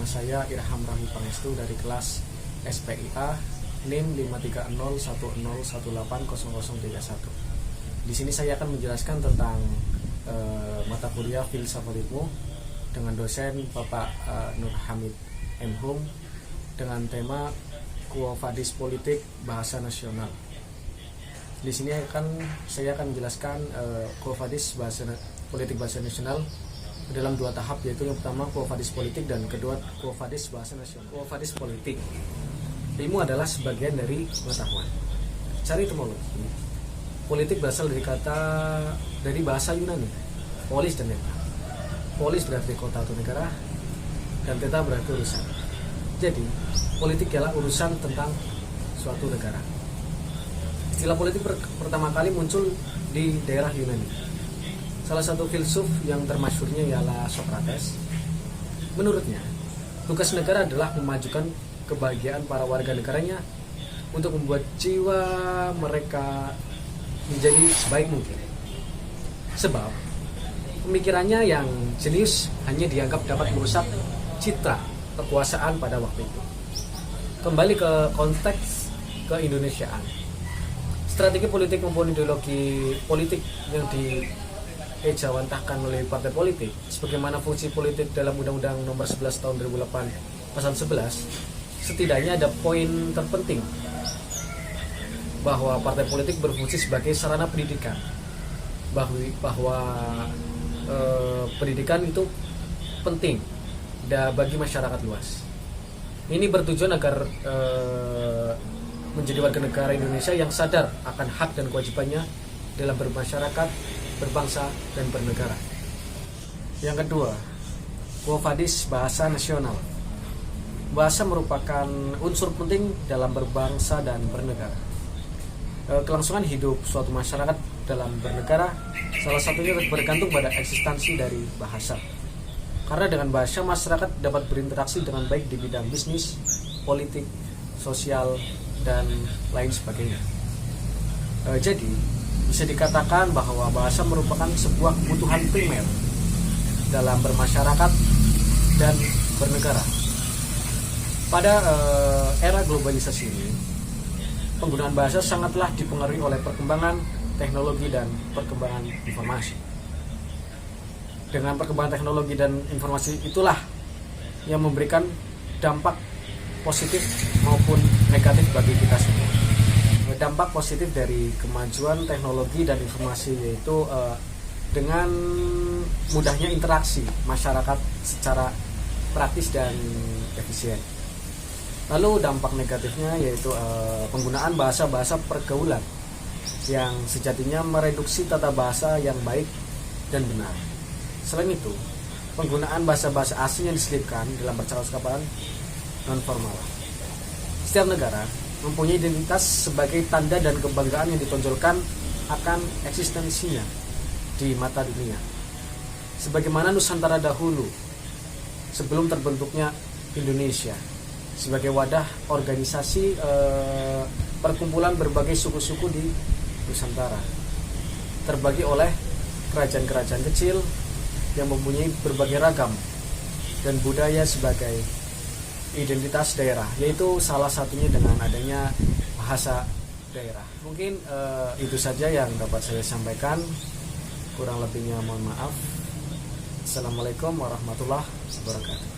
saya Irham Rahmi Pangestu dari kelas SPIA NIM 53010180031. Di sini saya akan menjelaskan tentang mata kuliah Filsafat Ilmu dengan dosen Bapak Nur Hamid M. Hum dengan tema Quo Vadis Politik Bahasa Nasional. Di sini saya akan menjelaskan Quo Vadis Politik Bahasa Nasional dalam dua tahap, yaitu yang pertama Quo Vadis Politik dan kedua Quo Vadis Bahasa Nasional. Quo Vadis Politik, ilmu adalah sebagian dari pengetahuan. Cari etimologi, politik berasal dari bahasa Yunani, polis dan theta. Polis berarti kota atau negara, dan theta berarti urusan. Jadi, politik ialah urusan tentang suatu negara. Istilah politik pertama kali muncul di daerah Yunani. Salah satu filsuf yang termasyhurnya ialah Socrates. Menurutnya, tugas negara adalah memajukan kebahagiaan para warga negaranya untuk membuat jiwa mereka menjadi sebaik mungkin. Sebab, pemikirannya yang jenius hanya dianggap dapat merusak citra kekuasaan pada waktu itu. Kembali ke konteks keindonesiaan. Strategi politik maupun ideologi politik yang diejawantahkan oleh partai politik, sebagaimana fungsi politik dalam Undang-Undang Nomor 11 Tahun 2008 Pasal 11, setidaknya ada poin terpenting bahwa partai politik berfungsi sebagai sarana pendidikan, bahwa pendidikan itu penting bagi masyarakat luas. Ini bertujuan agar menjadi warga negara Indonesia yang sadar akan hak dan kewajibannya dalam bermasyarakat, berbangsa, dan bernegara. Yang kedua, Quo Vadis Bahasa Nasional. Bahasa merupakan unsur penting dalam berbangsa dan bernegara. Kelangsungan hidup suatu masyarakat dalam bernegara salah satunya bergantung pada eksistensi dari bahasa. Karena dengan bahasa masyarakat dapat berinteraksi dengan baik di bidang bisnis, politik, sosial, dan lain sebagainya. Jadi bisa dikatakan bahwa bahasa merupakan sebuah kebutuhan primer dalam bermasyarakat dan bernegara. Pada era globalisasi ini, penggunaan bahasa sangatlah dipengaruhi oleh perkembangan teknologi dan perkembangan informasi. Dengan perkembangan teknologi dan informasi itulah yang memberikan dampak positif maupun negatif bagi kita semua. Dampak positif dari kemajuan teknologi dan informasi yaitu dengan mudahnya interaksi masyarakat secara praktis dan efisien. Lalu dampak negatifnya yaitu penggunaan bahasa-bahasa pergaulan yang sejatinya mereduksi tata bahasa yang baik dan benar. Selain itu, penggunaan bahasa-bahasa asing yang diselipkan dalam percakapan non-formal. Setiap negara mempunyai identitas sebagai tanda dan kebanggaan yang ditonjolkan akan eksistensinya di mata dunia. Sebagaimana Nusantara dahulu, sebelum terbentuknya Indonesia, sebagai wadah organisasi perkumpulan berbagai suku-suku di Nusantara, terbagi oleh kerajaan-kerajaan kecil yang mempunyai berbagai ragam dan budaya sebagai identitas daerah, yaitu salah satunya dengan adanya bahasa daerah. Mungkin itu saja yang dapat saya sampaikan, kurang lebihnya mohon maaf. Assalamualaikum warahmatullahi wabarakatuh.